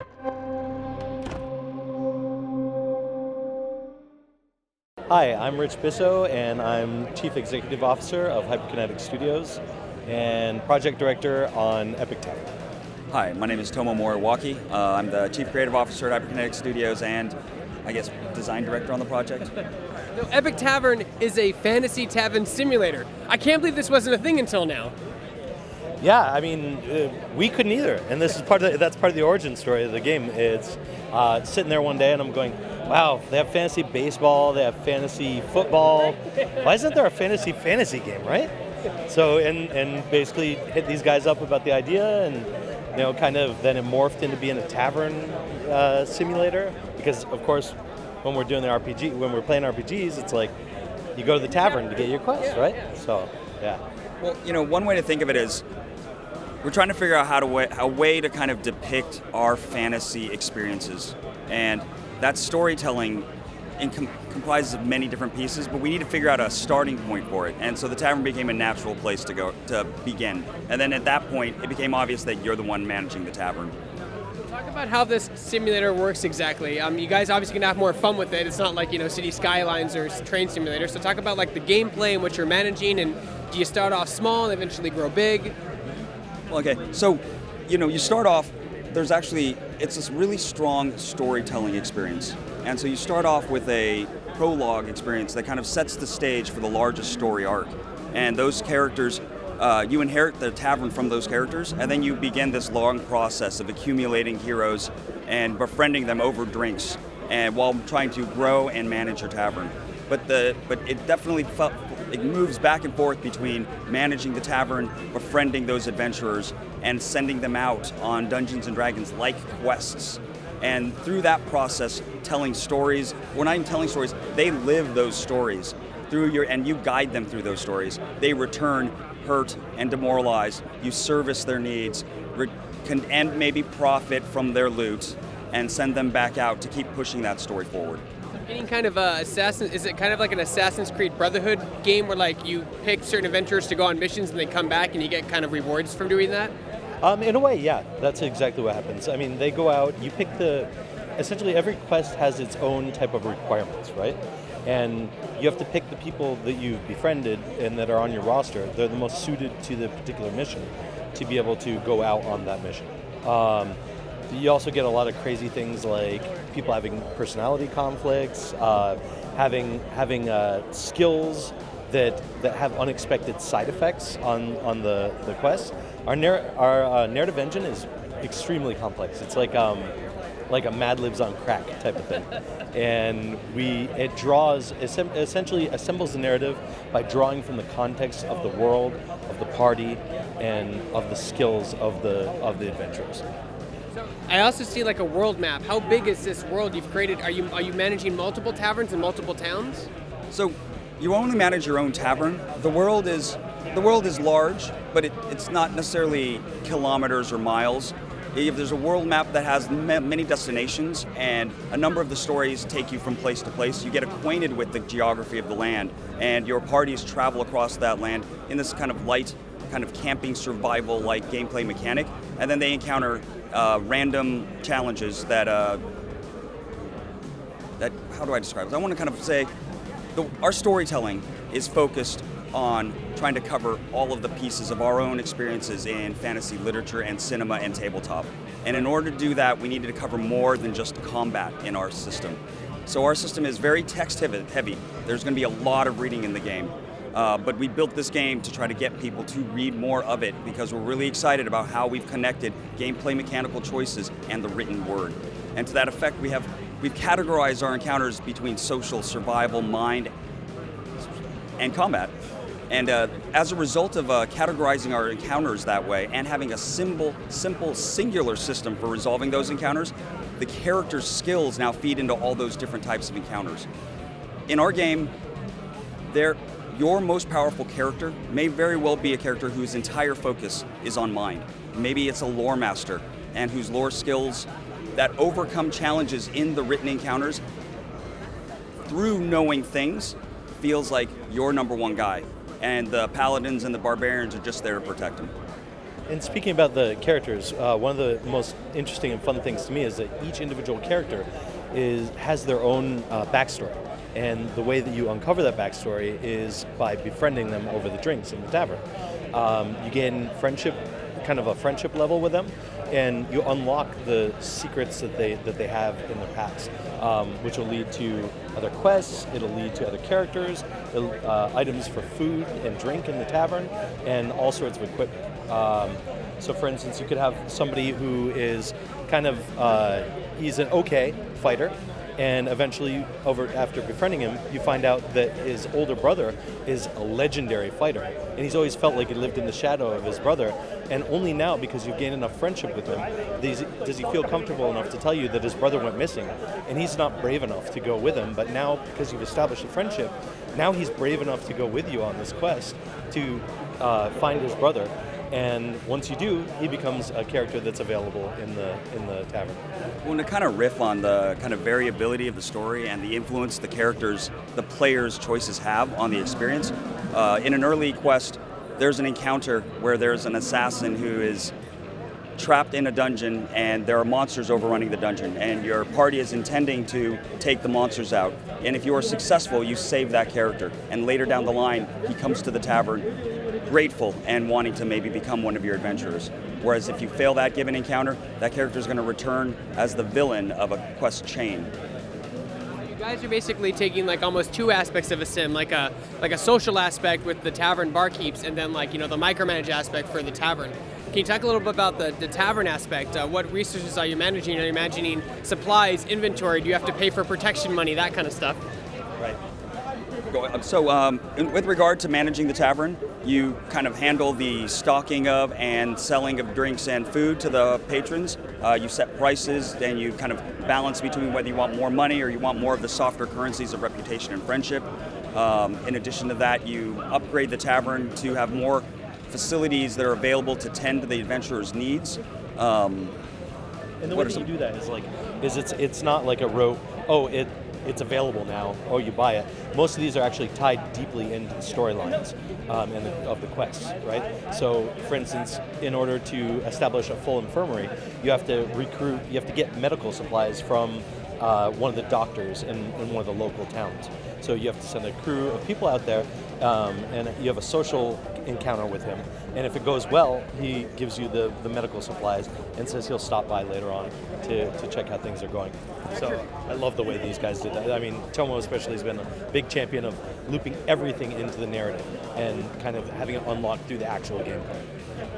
Hi, I'm Rich Bisso, and I'm Chief Executive Officer of Hyperkinetic Studios and Project Director on Epic Tavern. Hi, my name is Tomo Moriwaki. I'm the Chief Creative Officer at Hyperkinetic Studios and, I guess, Design Director on the project. So Epic Tavern is a fantasy tavern simulator. I can't believe this wasn't a thing until now. Yeah, I mean, we couldn't either, and this is that's part of the origin story of the game. It's sitting there one day and I'm going, wow, they have fantasy baseball, they have fantasy football. Why isn't there a fantasy game, right? So, and basically hit these guys up about the idea, and kind of then it morphed into being a tavern simulator. Because of course, when we're doing when we're playing RPGs, it's like you go to the tavern to get your quest, right? So, yeah. Well, one way to think of it is we're trying to figure out a way to kind of depict our fantasy experiences, and that storytelling comprises of many different pieces, but we need to figure out a starting point for it. And so the tavern became a natural place to begin. And then at that point, it became obvious that you're the one managing the tavern. Talk about how this simulator works exactly. You guys obviously can have more fun with it. It's not like City Skylines or Train Simulator. So talk about like the gameplay and what you're managing, and do you start off small and eventually grow big? Well, okay, so you start off. It's this really strong storytelling experience. And so you start off with a prologue experience that kind of sets the stage for the largest story arc. And those characters, you inherit the tavern from those characters, and then you begin this long process of accumulating heroes and befriending them over drinks, and while trying to grow and manage your tavern. But it definitely it moves back and forth between managing the tavern, befriending those adventurers, and sending them out on Dungeons and Dragons like quests. And through that process, telling stories. We're not even telling stories; they live those stories and you guide them through those stories. They return hurt and demoralized. You service their needs, and maybe profit from their loot, and send them back out to keep pushing that story forward. Getting kind of is it kind of like an Assassin's Creed Brotherhood game where like you pick certain adventurers to go on missions and they come back and you get kind of rewards from doing that? In a way, yeah, that's exactly what happens. I mean, they go out, you pick essentially every quest has its own type of requirements, right? And you have to pick the people that you've befriended and that are on your roster. They're the most suited to the particular mission to be able to go out on that mission. You also get a lot of crazy things like people having personality conflicts, having skills that have unexpected side effects on the quest. Our narrative engine is extremely complex. It's like a Mad Libs on crack type of thing, and it essentially assembles the narrative by drawing from the context of the world, of the party, and of the skills of the adventurers. I also see like a world map. How big is this world you've created? Are you managing multiple taverns in multiple towns? So you only manage your own tavern. The world is large, but it's not necessarily kilometers or miles. If there's a world map that has many destinations, and a number of the stories take you from place to place, you get acquainted with the geography of the land, and your parties travel across that land in this kind of light, kind of camping survival-like gameplay mechanic, and then they encounter random challenges that how do I describe it? I want to kind of say our storytelling is focused on trying to cover all of the pieces of our own experiences in fantasy literature and cinema and tabletop. And in order to do that, we needed to cover more than just combat in our system. So our system is very text heavy. There's going to be a lot of reading in the game. But we built this game to try to get people to read more of it because we're really excited about how we've connected gameplay mechanical choices and the written word. And to that effect, we've categorized our encounters between social, survival, mind, and combat. And as a result of categorizing our encounters that way and having a simple, singular system for resolving those encounters, the character's skills now feed into all those different types of encounters. In our game, your most powerful character may very well be a character whose entire focus is on mind. Maybe it's a lore master and whose lore skills that overcome challenges in the written encounters through knowing things feels like your number one guy, and the paladins and the barbarians are just there to protect him. And speaking about the characters, one of the most interesting and fun things to me is that each individual character has their own backstory. And the way that you uncover that backstory is by befriending them over the drinks in the tavern. You gain friendship, kind of a friendship level with them, and you unlock the secrets that they have in their past, which will lead to other quests. It'll lead to other characters, items for food and drink in the tavern, and all sorts of equipment. So, for instance, you could have somebody who is kind of he's an okay fighter. And eventually, after befriending him, you find out that his older brother is a legendary fighter. And he's always felt like he lived in the shadow of his brother. And only now, because you've gained enough friendship with him, does he feel comfortable enough to tell you that his brother went missing. And he's not brave enough to go with him. But now, because you've established a friendship, now he's brave enough to go with you on this quest to find his brother. And once you do, he becomes a character that's available in the tavern. Well, to kind of riff on the kind of variability of the story and the influence the players' choices have on the experience, in an early quest, there's an encounter where there's an assassin who is trapped in a dungeon and there are monsters overrunning the dungeon, and your party is intending to take the monsters out. And if you are successful, you save that character. And later down the line, he comes to the tavern grateful and wanting to maybe become one of your adventurers. Whereas if you fail that given encounter, that character is going to return as the villain of a quest chain. You guys are basically taking like almost two aspects of a sim, like a social aspect with the tavern barkeeps, and then like the micromanage aspect for the tavern. Can you talk a little bit about the tavern aspect? What resources are you managing? Are you managing supplies, inventory? Do you have to pay for protection money, that kind of stuff? Right. So with regard to managing the tavern, you kind of handle the stocking of and selling of drinks and food to the patrons. You set prices, then you kind of balance between whether you want more money or you want more of the softer currencies of reputation and friendship. In addition to that, you upgrade the tavern to have more facilities that are available to tend to the adventurer's needs. And the way that you do that is it's not like a rote, it's available now, you buy it. Most of these are actually tied deeply into the storylines of the quests, right? So, for instance, in order to establish a full infirmary, you have to get medical supplies from one of the doctors in one of the local towns. So you have to send a crew of people out there, and you have a social encounter with him. And if it goes well, he gives you the medical supplies and says he'll stop by later on to check how things are going. So I love the way these guys did that. I mean, Tomo especially has been a big champion of looping everything into the narrative and kind of having it unlocked through the actual gameplay.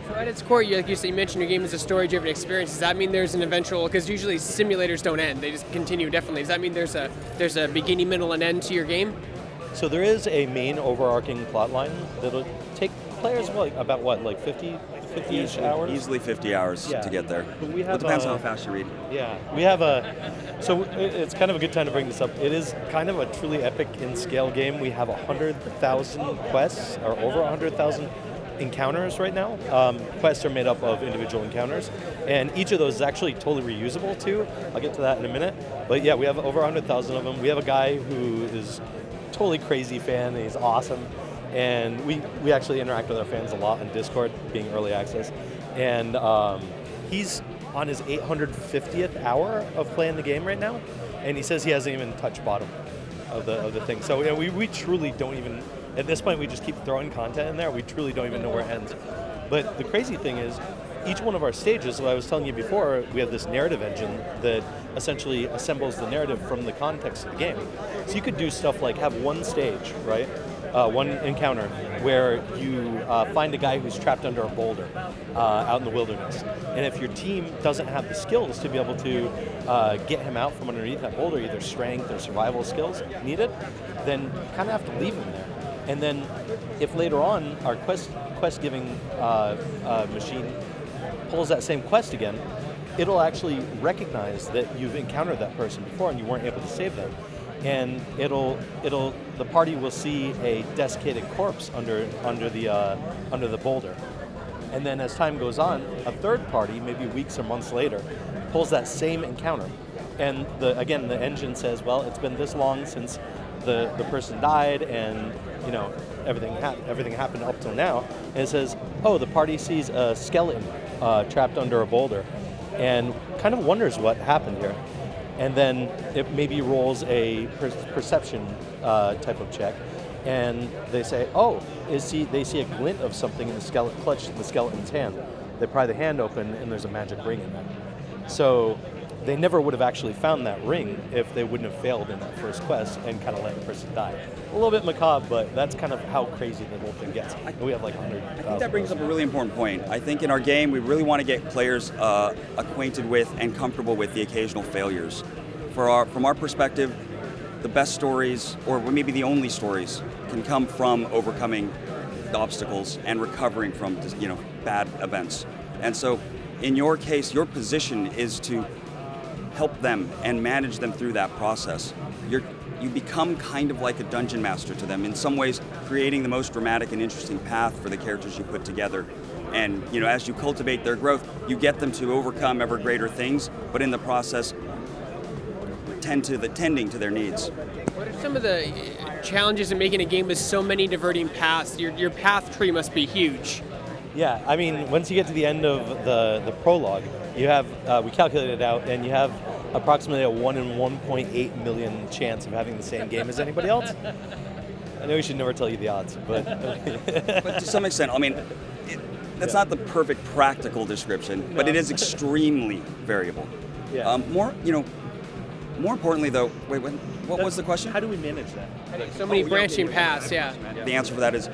So at its core, like you mentioned, your game is a story-driven experience. Does that mean there's an eventual? Because usually simulators don't end; they just continue. Definitely. Does that mean there's a beginning, middle, and end to your game? So there is a main overarching plot line that'll take players about 50-ish hours? Easily 50 hours to get there. But we have it depends on how fast you read. Yeah, we have so it's kind of a good time to bring this up. It is kind of a truly epic in scale game. We have 100,000 quests, or over 100,000 encounters right now. Quests are made up of individual encounters, and each of those is actually totally reusable too. I'll get to that in a minute. But yeah, we have over 100,000 of them. We have a guy who is totally crazy fan, and he's awesome. And we actually interact with our fans a lot on Discord, being early access. And he's on his 850th hour of playing the game right now, and he says he hasn't even touched bottom of the thing. So we truly don't even, at this point, we just keep throwing content in there. We truly don't even know where it ends. But the crazy thing is, each one of our stages, what I was telling you before, we have this narrative engine that essentially assembles the narrative from the context of the game. So you could do stuff like have one stage, right? One encounter where you find a guy who's trapped under a boulder out in the wilderness. And if your team doesn't have the skills to be able to get him out from underneath that boulder, either strength or survival skills needed, then you kind of have to leave him there. And then if later on our quest-giving machine pulls that same quest again, it'll actually recognize that you've encountered that person before and you weren't able to save them. And the party will see a desiccated corpse under the boulder. And then as time goes on, a third party, maybe weeks or months later, pulls that same encounter. And the engine says, well, it's been this long since the person died, and everything happened up till now, and it says, oh, the party sees a skeleton trapped under a boulder, and kind of wonders what happened here, and then it maybe rolls a perception type of check, and they say, oh, they see a glint of something in the skeleton, clutched in the skeleton's hand. They pry the hand open, and there's a magic ring in there. So they never would have actually found that ring if they wouldn't have failed in that first quest and kind of let the person die. A little bit macabre, but that's kind of how crazy the whole thing gets. We have like 100,000. I think that brings up a really important point. I think in our game, we really want to get players acquainted with and comfortable with the occasional failures. From our perspective, the best stories, or maybe the only stories, can come from overcoming the obstacles and recovering from bad events. And so, in your case, your position is to help them and manage them through that process. You become kind of like a dungeon master to them, in some ways creating the most dramatic and interesting path for the characters you put together. And as you cultivate their growth, you get them to overcome ever greater things, but in the process, tending to their needs. What are some of the challenges in making a game with so many diverting paths? Your path tree must be huge. Yeah, I mean, once you get to the end of the prologue, you have, we calculated it out, and you have approximately a 1 in 1.8 million chance of having the same game as anybody else. I know we should never tell you the odds, but... But to some extent, I mean, that's not the perfect practical description, but it is extremely variable. Yeah. More importantly, though, what was the question? How do we manage that? So many branching paths, yeah. The answer for that is,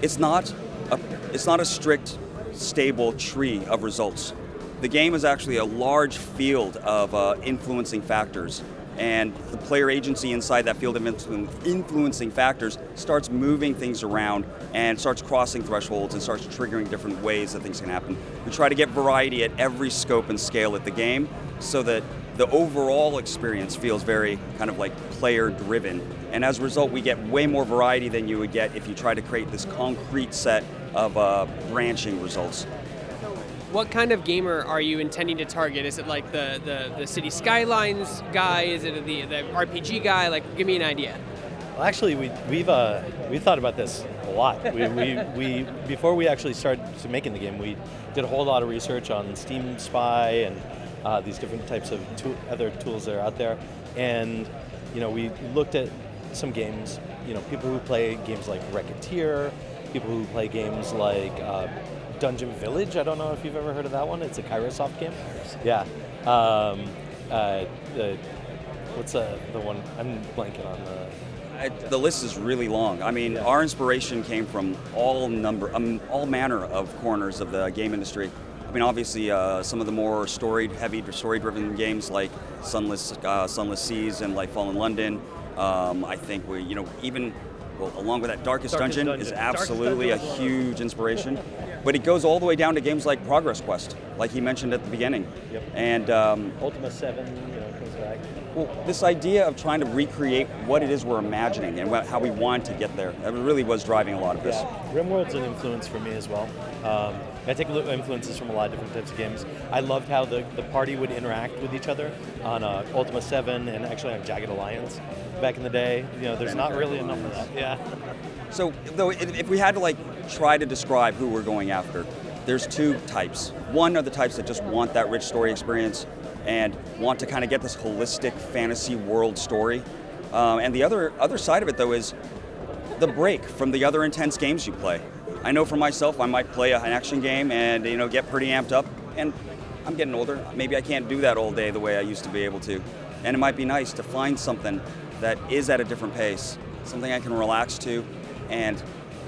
it's not a strict, stable tree of results. The game is actually a large field of influencing factors, and the player agency inside that field of influencing factors starts moving things around and starts crossing thresholds and starts triggering different ways that things can happen. We try to get variety at every scope and scale at the game so that the overall experience feels very kind of like player-driven. And as a result, we get way more variety than you would get if you try to create this concrete set of branching results. What kind of gamer are you intending to target? Is it like the City Skylines guy? Is it the RPG guy? Like, give me an idea. Well, actually, we've thought about this a lot. We before we actually started making the game, we did a whole lot of research on Steam Spy and these different types of other tools that are out there, and we looked at some games. People who play games like Racketeer, people who play games like Dungeon Village. I don't know if you've ever heard of that one. It's a Kairosoft game. Yeah. What's the one? I'm blanking on the list is really long. I mean, Our inspiration came from all manner of corners of the game industry. I mean, obviously, some of the more story-driven games like Sunless Seas and like Fallen London. I think along with that, Darkest Dungeon is absolutely a huge inspiration. But it goes all the way down to games like Progress Quest, like he mentioned at the beginning. Yep. And Ultima 7, comes back. Well, this idea of trying to recreate what it is we're imagining and how we want to get there, that really was driving a lot of this. Yeah. RimWorld's an influence for me as well. I take influences from a lot of different types of games. I loved how the party would interact with each other on Ultima 7 and actually on Jagged Alliance back in the day. There's not really enough of that. Yeah. So, though, if we had to try to describe who we're going after, there's two types. One are the types that just want that rich story experience and want to kind of get this holistic fantasy world story. And the other side of it, though, is the break from the other intense games you play. I know for myself, I might play an action game and get pretty amped up, and I'm getting older. Maybe I can't do that all day the way I used to be able to. And it might be nice to find something that is at a different pace, something I can relax to and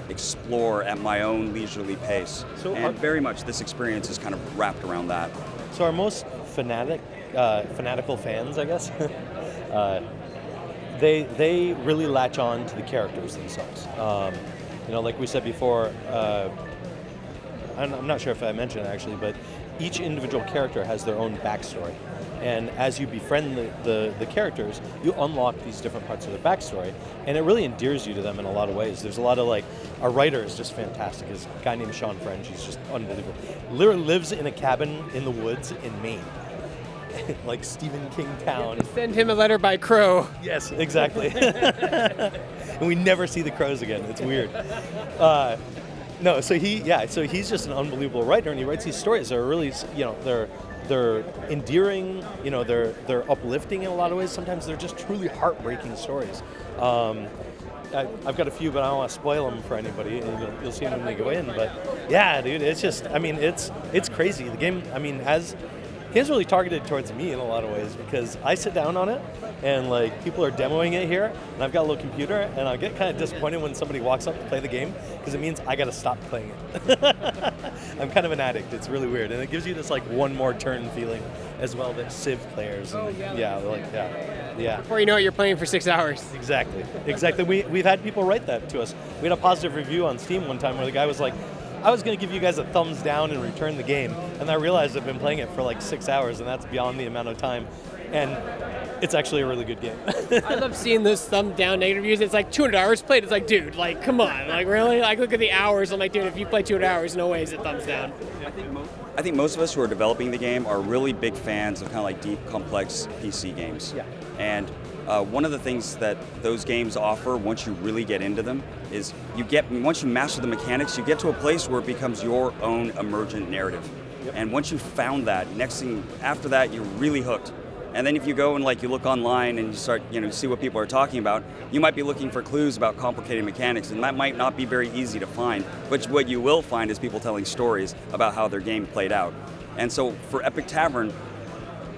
explore at my own leisurely pace. And very much this experience is kind of wrapped around that. So are most fanatical fans, I guess, they really latch on to the characters themselves. Like we said before, I'm not sure if I mentioned it actually, but each individual character has their own backstory. And as you befriend the characters, you unlock these different parts of their backstory, and it really endears you to them in a lot of ways. There's a lot of our writer is just fantastic. There's a guy named Sean French. He's just unbelievable. Literally lives in a cabin in the woods in Maine. like Stephen King town. Send him a letter by crow. Yes, exactly. And we never see the crows again. It's weird. No, so he's just an unbelievable writer, and he writes these stories that are really, they're endearing, they're uplifting in a lot of ways. Sometimes they're just truly heartbreaking stories. I've got a few, but I don't want to spoil them for anybody. And you'll see them when they go in. But yeah, dude, it's just, it's crazy. The game, it's really targeted towards me in a lot of ways, because I sit down on it and like people are demoing it here, and I've got a little computer, and I get kind of disappointed when somebody walks up to play the game, because it means I got to stop playing it. I'm kind of an addict. It's really weird, and it gives you this like one more turn feeling as well that Civ players. And, yeah. Before you know it, you're playing for 6 hours. Exactly. We've had people write that to us. We had a positive review on Steam one time where the guy was like, I was going to give you guys a thumbs down and return the game, and I realized I've been playing it for like 6 hours, and that's beyond the amount of time, and it's actually a really good game. I love seeing those thumb down negative reviews. It's like 200 hours played. It's like, dude, like, come on, like, really? Like, look at the hours. I'm like, dude, if you play 200 hours, no way is it thumbs down. I think most of us who are developing the game are really big fans of kind of like deep, complex PC games. Yeah. And one of the things that those games offer, once you really get into them, is once you master the mechanics, you get to a place where it becomes your own emergent narrative. Yep. And once you found that, next thing after that, you're really hooked. And then if you go and like you look online and you start, see what people are talking about, you might be looking for clues about complicated mechanics, and that might not be very easy to find. But what you will find is people telling stories about how their game played out. And so for Epic Tavern,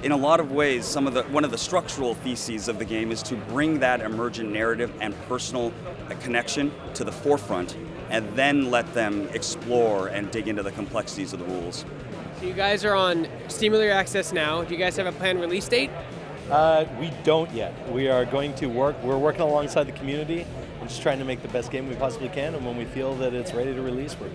in a lot of ways, one of the structural theses of the game is to bring that emergent narrative and personal connection to the forefront, and then let them explore and dig into the complexities of the rules. So you guys are on Steam Early Access now. Do you guys have a planned release date? We don't yet. We are going to we're working alongside the community and just trying to make the best game we possibly can, and when we feel that it's ready to release, we're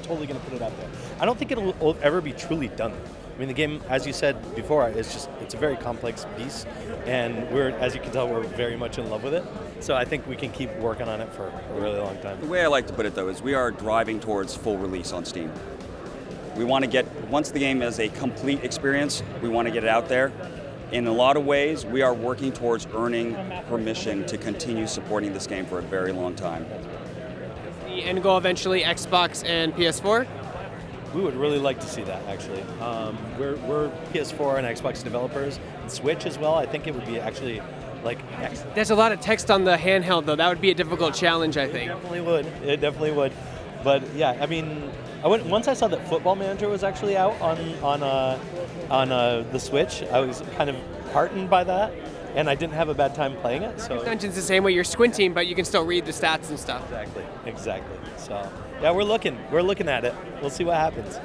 totally going to put it out there. I don't think it'll ever be truly done. The game, as you said before, it's a very complex beast, and as you can tell, we're very much in love with it. So I think we can keep working on it for a really long time. The way I like to put it, though, is we are driving towards full release on Steam. We want to once the game is a complete experience, we want to get it out there. In a lot of ways, we are working towards earning permission to continue supporting this game for a very long time. The end goal eventually Xbox and PS4? We would really like to see that, actually. We're PS4 and Xbox developers, and Switch as well. I think it would be actually excellent. There's a lot of text on the handheld, though. That would be a difficult challenge, I think. It definitely would. But yeah, once I saw that Football Manager was actually out on the Switch, I was kind of heartened by that, and I didn't have a bad time playing it. So Extension's the same way. You're squinting, but you can still read the stats and stuff. Exactly. So yeah, we're looking at it. We'll see what happens.